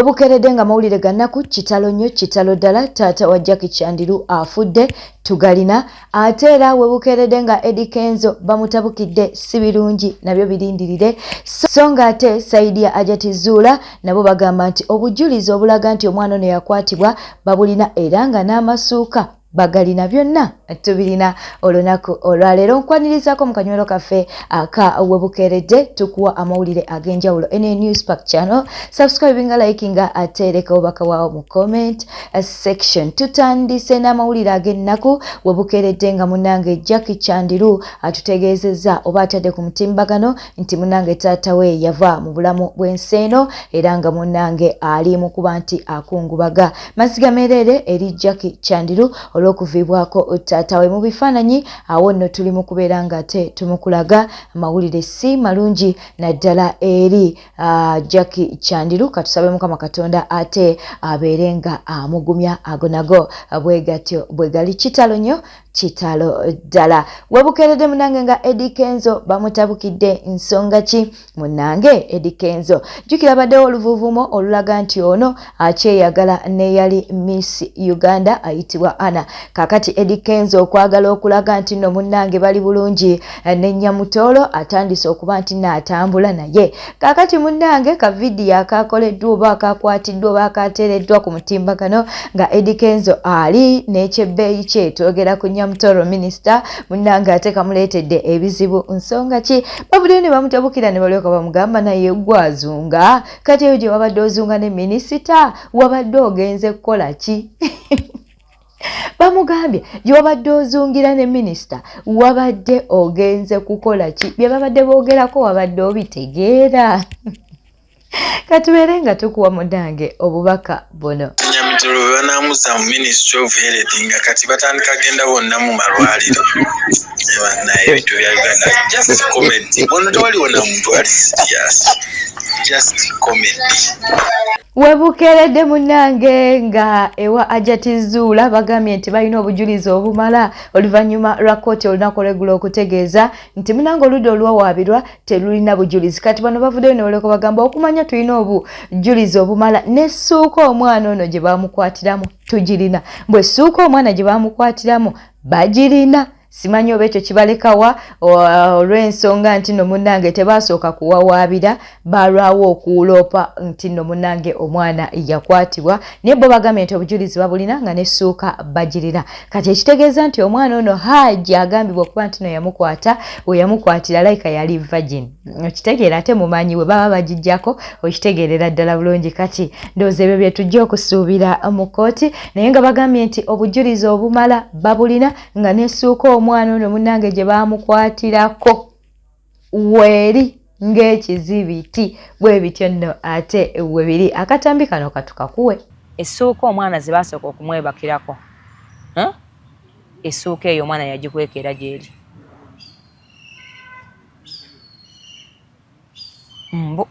Obukeredde nga mawulire gannaku kitalo nnyo kitalo ddala taata wa Jackie Chandiru afudde tugalina ate era webukeredde nga Eddie Kenzo bamutabukidde si birungi nabyo birindirire so nga ate saidi ya Hajat Zurah nabo bagamba nti obujulizi obulaga nti omwana ono yakwatibwa babulina era nga n'amasuuka bagalina byonna tubirina olunaku olwaleero nkwanirizako mu kanywero kaffe aka webukeredde tukuwa amawulire ag'enjawulo ene news pack channel subscribinga likinga atereka obaka waawo mu comment section tutandise n'amawulire ag'ennaku webukeredde nga munange Jackie Chandiru atutegeezezza oba atadde ku mutimbagano nti munange taata we yava mu bulamu bw'enseeno era nga munange ali mu kuba nti akungubaga masiga merere eri Jackie Chandiru olw'okuvibwako taata we mu bifaananyi awo nno tuli mu kubeera nga ate tumukulaga amawulire si malungi naddala eri Jackie Chandiru katusabe Mukama Katonda ate abeere nga amugumya ago nago bwegatyo bwegali kitalo nnyo kitalo ddala webukeredde munange nga Eddie Kenzo bamutabukidde ensonga ki munange Eddie Kenzo jjukira baddewo oluvuuvumo olulaga nti ono akyeyagala neyali Miss Uganda ayitibwa Anna kakati Eddie Kenzo okwagala okulaga nti nno munange bali bulungi ne Nyamutoolo atandise okuba nti n'atambula naye kakati munange ka vidiyo akakoleddwa oba akakwatiddwa oba akateereddwa ku mutimbagano nga Eddie Kenzo ali n'ekyebbeeyi kye twogera ku Nyamutoolo minisita munange ate kamuleetedde ebizibu nsonga ki babuddeyo ne bamutabukira ne balyoka bamugamba naye gwazunga kati eyo gye wabadde ozunga ne minisita wabadde ogenze kukola ki bamugambye gye wabadde ozungira ne minisita wabadde ogenze kukola ki bye babadde boogerako wabadde obitegeera katubeere nga tukuwa mudange obubaka buno Nyamitolo banamuza mu Ministry of Health nga kati batandika genda bonna mu malwaliro naye ebintu bya Uganda just comment bono tewali wona muntu ali serious just comment webukeredde munange nga ewa Hajat Zurah bagambye nti balina obujulizi obumala oluvannyuma lwa kkooti olunaku olw'eggulo okutegeeza nti munange oludda olwawaabirwa terulina bujulizi kati bano bavuddeyo ne balyoka bagamba okumanya tulina obujulizi obumala n'essuuka omwana ono gye bamukwatiramu tugirina bwe ssuuka omwana gye bamukwatiramu bagirina simanyi oba ekyo kibalekawa olw'ensonga nti nno munnange tebasooka kuwawaabira balwawo okuwuloopa nti nno munnange omwana yakwatibwa naye bo bagambye nti obujulizi babulina nga n'essuuka bagirina kati ekitegeeza nti omwana ono Haji agambibwa okuba nti no yamukwata we yamukwatira layika yali virgin okitegeera ate mumanyi we baba bagijjako okitegeerera ddala bulungi kati ndowooza ebyo bye tujja okusuubira mu kkooti naye nga bagambye nti obujulizi obumala babulina nga n'essuuka omwana ono munnange gye bamukwatirako weeri ng'ekizibiti bwe bityo nno ate webiri akatambi kano katukakuwe essuuka omwana ze basooka okumwebakirako essuuka eyo omwana yagikwekera gyeri mbu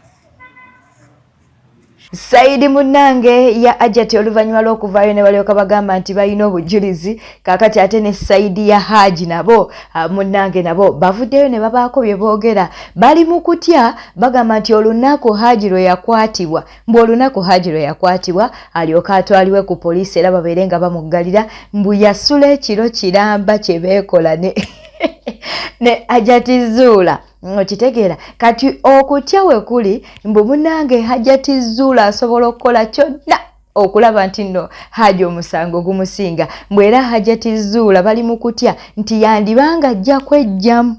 Saidi munange ya Hajat oluvannyuma lw'okuvaayo ne balyoka bagamba nti balina obujulizi kakati ate ne Saidi ya Haji nabo munange nabo bavuddeyo ne babaako bye boogera bali mu kutya bagamba nti olunaku Haji lwe yakwatibwa mbu olunaku Haji lwe yakwatibwa alyoka atwaliwe ku poliisi era babeere nga bamuggalira mbu yasula ekiro kiramba kye beekola ne Hajat Zurah okitegeera kati okutya we kuli mbu munange Hajat Zurah asobola okukola kyonna okulaba nti nno Haji omusango gumusinga mbw era Hajat Zurah bali mu kutya nti yandibanga ajja kwejjamu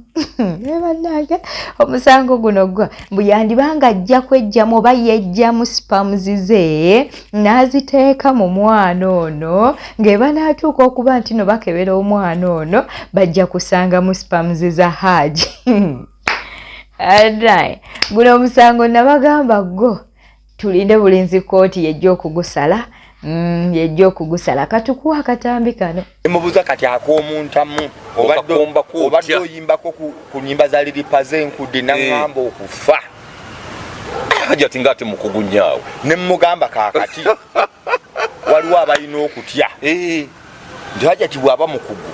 bannange omusango guno gwa mbu yandibanga ajja kwejjamu oba yejjamu spams ze n'aziteeka mu mwana ono ng'eba n'atuuka okuba nti no bakebera omwana ono bajja kusanga mu spams za Haji Alright. Guno omusango nabagamba go tulinde bulinzi kooti yejja okugusala yejja okugusala katukuwa akatambi kano emubuza kati ak'omuntamu obadde oyimbako ku nnyimba za liripaze enkudde naŋŋamba okufa Hajat ngate mukugunyaawe ne mmugamba kaakati waliwo abalina okutya nti Hajat bw'aba mukugu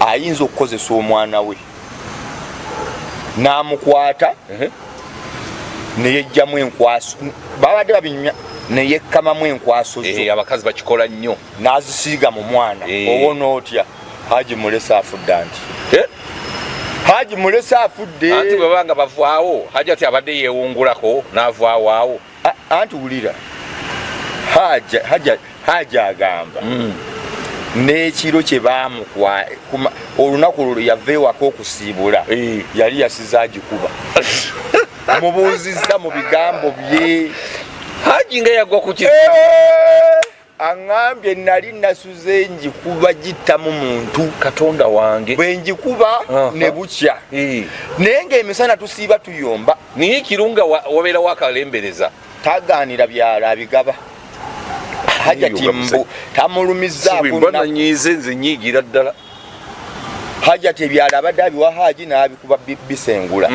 ayinza okukozesa omwana we n'amukwata neyejjamu enkwaso babadde babinywa neyekkamamu enkwaso zo abakazi bakikola nnyo n'azisiiga mu mwana owona otya Haji mulesa afudde anti Haji mulesa afudde anti bwebanga bavaawo Hajati abadde yeewungulako n'avaawo awo anti wulira Haja agamba n'ekiro kye baamukwa olunaku olwo yava ewaka okusiibula yali yasiza agikuba mubuuzizza mu bigambo bye Haji nga yagwa ku kizibu aŋŋambye nali nasuze njikuba gittamu muntu Katonda wange bwe njikuba ne bukya naye ng'emisana tusiiba tuyomba niye kirunga wabeera wakalembereza tagaanira byala abigaba Hajati mbu tamulumizzaako nze nyiigira ddala Hajati ebyala abadde abiwa Haji n'abikuba bisengula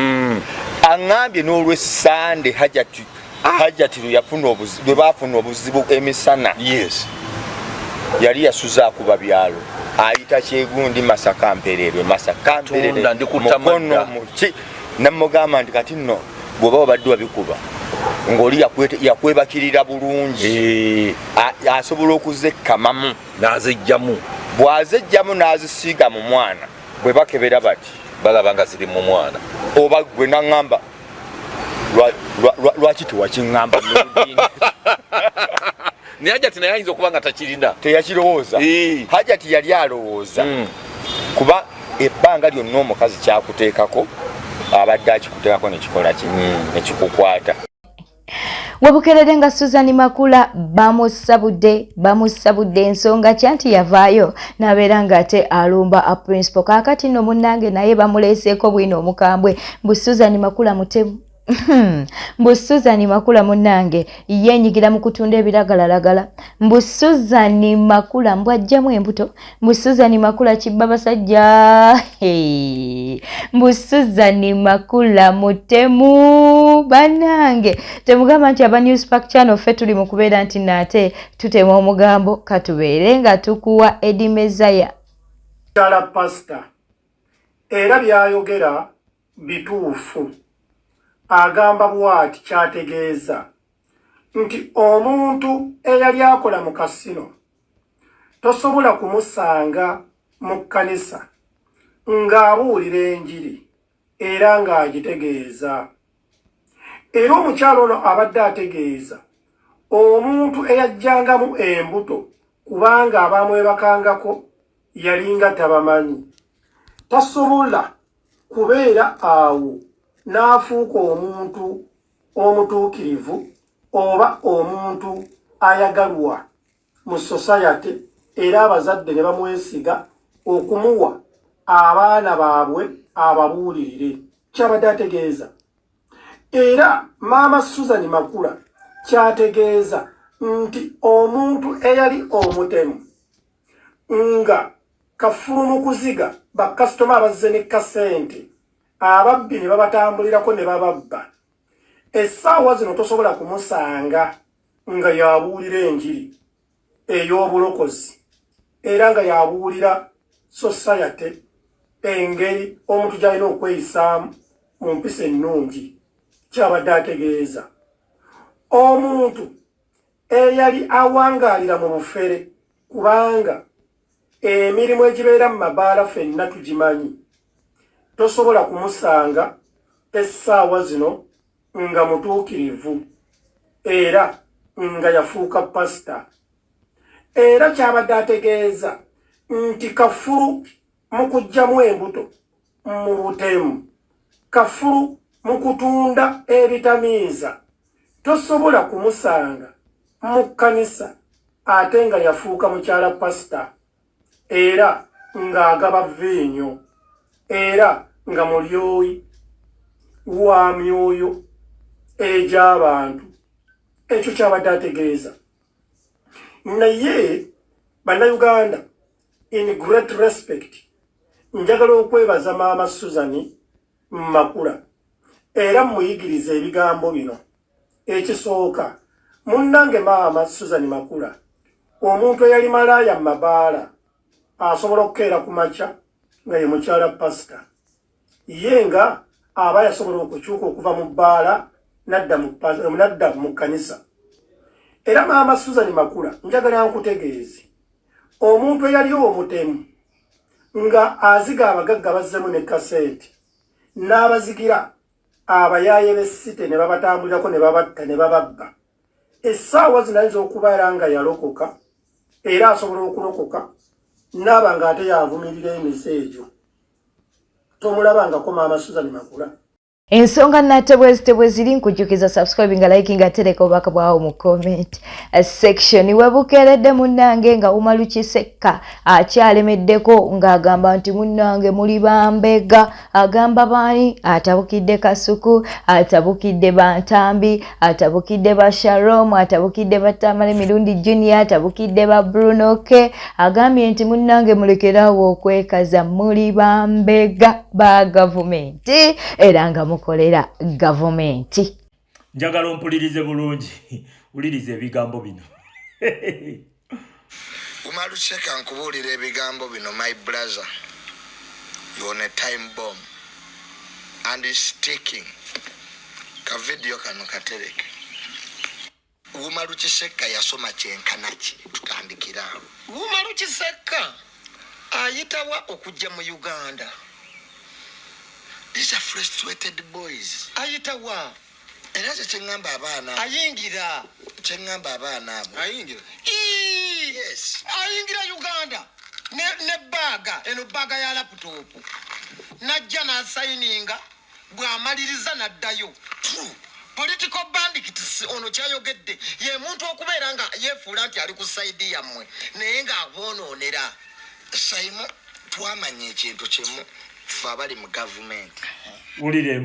aŋŋambye n'olw'essande Hajati lwe baafuna obuzibu emisana yali yasuza akuba byalo ayita Kyegundi Masaka Mpererwe mukono muki namugamba nti kati nno bw'oba obadde wabikuba ng'oli yakwebakirira bulungi asobola okuzekkamamu n'azejjamu bw'azejjamu n'azisiiga mu mwana bwe bakebera bati balaba nga ziri mu mwana oba gwe naŋŋamba lwaki tewakiŋŋamba n'oludini ne Hajati naye ayinza okuba nga takirina teyakirowooza Hajati yali alowooza kuba ebbanga lyonna omukazi kyakuteekako abadde akikuteekako nekikola ki nekikukwata Webukeredde nga Susan Makula bamusabudde ensonga kyanti yavaayo n'abeera ng'ate alumba a principal kaakati nno munnange naye bamuleeseeko bwino omukambwe mbu Susan Makula mutemu mbu Susan Makula munnange yeenyigira mu kutunda ebiragalalagala mbu Susan Makula mbwajjamu embuto mbu Susan Makula kibba basajja mbu Susan Makula mutemu bannange temugamba nti aba Newspark Channel ffe tuli mu kubeera nti naate tutema omugambo katubeere nga tukuwa edimezaya Tala pasta era byayogera bituufu agamba bwati kyategeeza nti omuntu eyali akola mu kasino tosobola kumusanga mu kkanisa ng'abuulira enjiri era ng'agitegeeza era omukyalo ono abadde ategeeza omuntu eyajjangamu embuto kubanga abamwebakangako yalinga tabamanyi tasobola kubeera awo n'afuuka omuntu omutuukirivu oba omuntu ayagalwa mu society era abazadde ne bamwesiga okumuwa abaana baabwe ababuulirire kyabadde ategeeza era maama Susan Makula kyategeeza nti omuntu eyali omutemu nga kafulu mu kuziga bakasitoma abazze ne kasente ababbi ne babatambulirako ne bababba essaawa zino tosobola kumusanga nga yabuulira enjiri ey'obulokozi era nga yabuulira society engeri omuntu gy'alina okweyisaamu mu mpisa ennungi kyabadde ategeeza omuntu eyali awangaalira mu bufere kubanga emirimu egibeera mu mabaala ffenna tugimanyi tosobola kumusanga essaawa zino nga mutuukirivu era nga yafuuka pasita era kyabadde ategeeza nti kafulu mu kuggyamu embuto mu butemu kafulu mu kutunda ebitamiiza tosobola kumusanga mu kkanisa ate nga yafuuka mukyala pasita era ng'agaba viinyo era nga mulyoyi wa myoyo egy'abantu ekyo kyabadde ategeeza naye bannayuganda in great respect njagala okwebaza maama Susan Makula era muyigiriza ebigambo bino ekisooka munnange maama Susan Makula omuntu eyali malaaya mu mabaala asobola okukeera ku makya nga ye mukyala pasita ye nga aba yasobola okukyuka okuva mu bbaala nadda mu kanisa. Era Maama Susan Makula njagala nkutegeeze omuntu eyaliwo omutemu nga aziga abagagga bazzemu ne kasenti n'abazigira abayaaye b'essite ne babatambulirako ne babatta ne bababba. Essaawa zinayinza okuba era nga yalokoka era asobola okulokoka n'aba ng'ate yaavumirira emiseejo. Tomulabangako Maama Susan Makula. Ensonga nate bwe ziri nkujjukiza subscribing nga liking nga tereka obubaka bwawo mu comment section. Webukeeredde munnange nga Umalukisekka akyalemeddeko ng'agamba nti munnange muli bambega. Agamba baani? Atabukidde Kasuku, atabukidde Bantambi, atabukidde ba Shalom, atabukidde Batamale Mirundi Junior, atabukidde ba Brunoke. Agambye nti munnange mulekerawo okwekaza, muli bambega ba gavumenti era nga mukolera gavumenti. Njagala ompulirize bulungi ulirize ebigambo bino. Umalukisekka nkubuulira ebigambo bino, my brother, you on a time bomb and it's ticking. Ka video kano katereke. Umalukisekka yasoma kyenkana ki? Tutandikira awo. Umalukisekka ayitawa okujja mu Uganda. These are frustrated boys. Ayitawa. Era kyengamba abaana. Ayingira. Kyengamba abaana abo. Ayingira. Yes. Ayingira Uganda. Ne baga, eno baga ya laptop. Najja na signinga bw'amaliriza naddayo. Political bandits ono kyayogedde. Ye muntu okubeera nga yeefuula nti ali ku side yammwe naye nga abonoonera. Saimo twamanya ekintu kimu. Ffe abali mu gavumenti. Ulire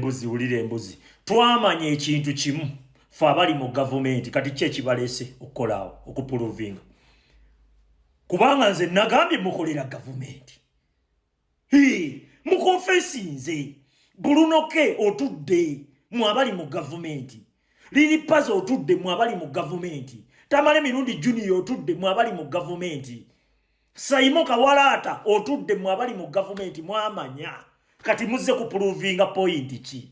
embuzi. Twamanya ekintu kimu. Ffe abali mu gavumenti. Kati ki ekibaleese okukolaawo okupuluvinga? Kubanga nze nagambye mukolera gavumenti. Mukonfesinze. Bulunoke otudde mwabali mu gavumenti. Liri Pazo otudde mwabali mu gavumenti. Tamale Mirundi Junior otudde mwabali mu gavumenti. Saimo Kawalata otudde mwabali mu gavumenti mwamanya. Kati muzze kupuluvinga point ki?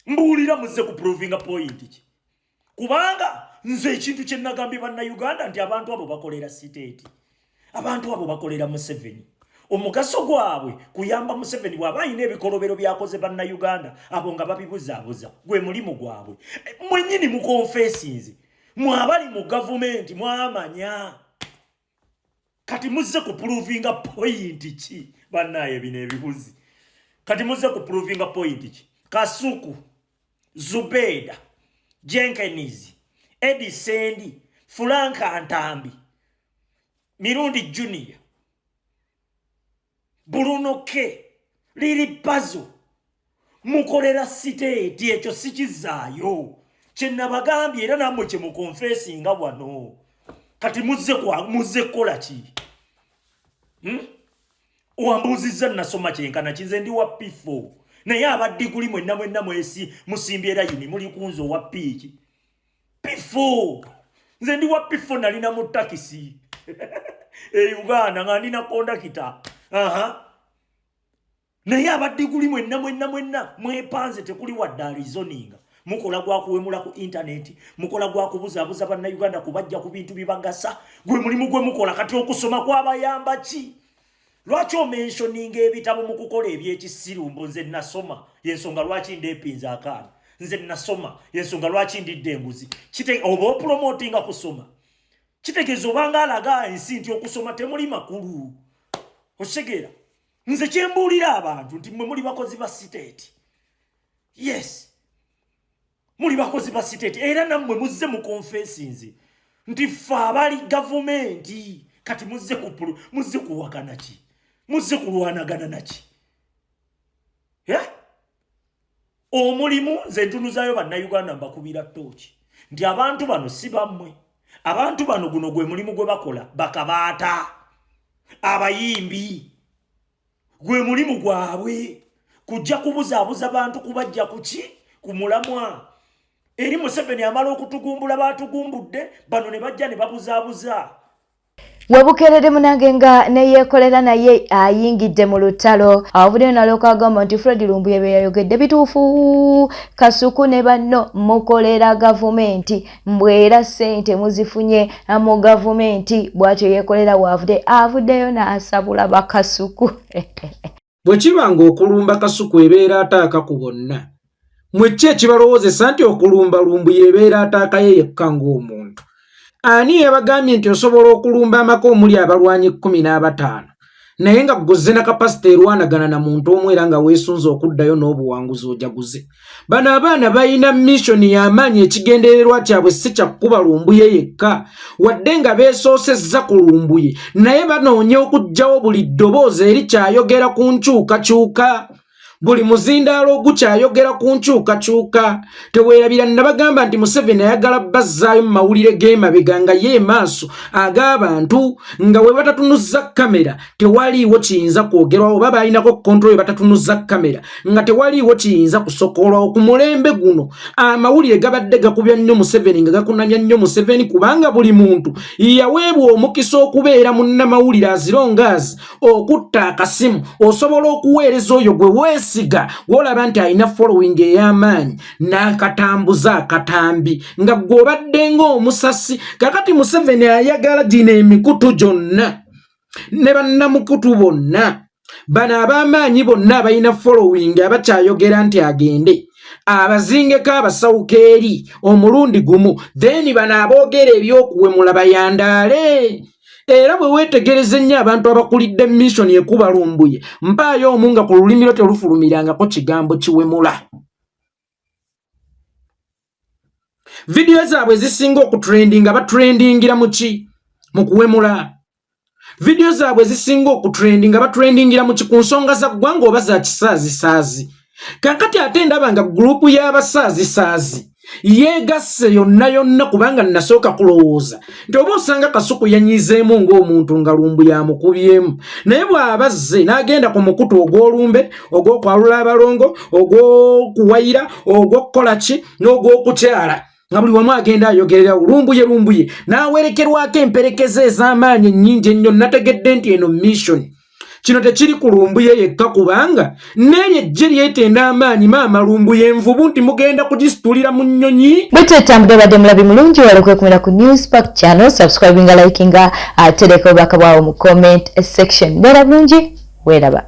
Mbuulira muzze kupuluvinga point ki? Kubanga nze ekintu kye nagambye banna Uganda nti abantu abo bakolera state. Abantu abo bakolera Museveni. Omugaso gwabwe kuyamba Museveni bw'aba ayina ebikolobero byakoze banna Uganda abo nga babibuzaabuza. Gwe mulimu gwabwe. Mwennyini mukonfesinze. Mwabali mu gavumenti mwamanya. Kati muzze kupuluvinga point ki? Bannaye bino ebibuzi. Kati muzze kupuluvinga point ki? Kasuku, Zubeda, Jenkins, Edisendi, Franka Antambi, Mirundi Junior, Brunoke, Liri Pazo, mukolera state ekyo sikizaayo. Kye nabagambye era nammwe kye mukonfesinga wano. Kati muzze kola ki? Owamubuziza nasoma kyenkana kinze ndi wa P4. Naye abadde kuli mwenna mwesi musimbye layini muli kunzo wa P P4. Nze ndi wa P4 nalina mu takisi. Uganda nga ndina kondakita. Naye abadde kuli mwenna mwepanze tekuli wadde Arizoninga. Mukola gwa kuwemula ku internet, mukola gwa kubuzaabuza banna Uganda kubajja ku bintu bibagasa. Gwe mulimu gwe mukola kati okusoma kwabayamba ki? Lwaki omentioninga ebitabo mu kukola ebyekisirumbo? Nze nasoma y'ensonga lwaki ndepinza akaana. Nze nasoma y'ensonga lwaki ndidde embuzi. Oba promotinga kusoma. Kitegeeza obanga alaga ensi nti okusoma temuli makulu. Osegeera. Nze kyembuulira abantu nti mwe muli bakozi ba state. Yes. Muli bakozi ba state era nammwe muzze mu confessinze nti ffe abali gavumenti. Kati muzze kuwakana ki? Muzze kulwanagana naki? Omulimu nze ntunuzayo banna Uganda mbakubira tochi nti abantu bano si bammwe. Abantu bano guno gwe mulimu gwe bakola bakabaata abayimbi. Gwe mulimu gwabwe kujja kubuzaabuza bantu kubajja kuki? Ku mulamwa. Eri Museveni amala okutugumbula batugumbudde bano ne bajja ne babuzaabuza. Webukerere munange nga neyekolera naye ayingidde mu lutalo avuddeyo nalyoka agamba nti Fred Lumbuye bye yayogedde bituufu Kasuku ne banno mukolera gavumenti mbwera ssente muzifunye mu gavumenti bw'atyo yeekolera avuddeyo n'asabula bakasuku bwe kibanga okulumba Kasuku ebeera ataaka ku bonna mwe ki ekibalowoozesa nti okulumba Lumbuye ebeera ataaka ye yekka ng'omuntu ani yabagambye nti osobola okulumba amaka omuli abalwanyi 15 naye nga gozze na kapasite erwanagana na muntu omu era nga weesunze okuddayo n'obuwanguzi ojaguze bano abaana balina missoni y'amaanyi ekigendererwa kyabwe si kyakuba Lumbuye yekka wadde nga beesoosezza ku Lumbuye naye banoonya okuggyawo buli ddoboozi eri kyayogera ku nkyukakyuka buli muzindaalo ogukyayogera ku nkyukakyuka teweerabira nabagamba nti Museveni ayagala bazzaayo mu mawulire g'emabega nga ye maaso ag'abantu nga we batatunuzza kamera tewaliiwo kiyinza kwogerwawo oba balinako kontrol we batatunuzza kamera nga tewaliiwo kiyinza kusokolwawo ku mulembe guno amawulire gabadde gakubya nnyo Museveni nga gakunamya nnyo Museveni kubanga buli muntu yaweebwa omukisa okubeera munnamawulire azirongaazi okutta akasimu osobola okuweereza oyo gwe weesiga wolaba nti alina following ey'amaanyi n'akatambuza akatambi nga gw'obadde ng'omusasi kakati Museveni ayagala gino emikutu gyonna ne bannamukutu bonna bano ab'amaanyi bonna abalina following abakyayogera nti agende abazingeko abasawuka eri omulundi gumu then bano aboogera ebyokuwemula bayandaale era bwe weetegereze nnyo abantu abakulidde mission ekuba Lumbuye mpaayo omu nga ku lulimi lwo terufulumirangako kigambo kiwemula video zaabwe zisinga okutrendinga batrendingira muki mu kuwemula video zaabwe zisinga okutrendinga batrendingira muki ku nsonga za ggwanga oba za kisaazisaazi kakati ate ndaba nga gurupu y'abasaazisaazi yeegasse yonna kubanga nasooka kulowooza nti oba osanga Kasuku yanyizeemu ng'omuntu nga Lumbuye amukubyemu naye bw'abazze n'agenda ku mukutu ogw'olumbe ogw'okwalula abalongo ogw'okuwayira ogw'okukola ki n'ogw'okukyala nga buli wamu agenda ayogerera Lumbuye n'awerekerwako emperekeza ez'amaanyi ennyingi ennyo nategedde nti eno mission kino tekiri ku Lumbuye yekka kubanga n'eryo ejje lyetenda amaanyi Maama Lumbuye envubu nti mugenda kugisitulira mu nnyonyi bwetwetambudde badde mulabi mulungi wali kwekumira ku Newspark channel subscribinga likinga tereka obubaka bwawo mu comment section beera bulungi weeraba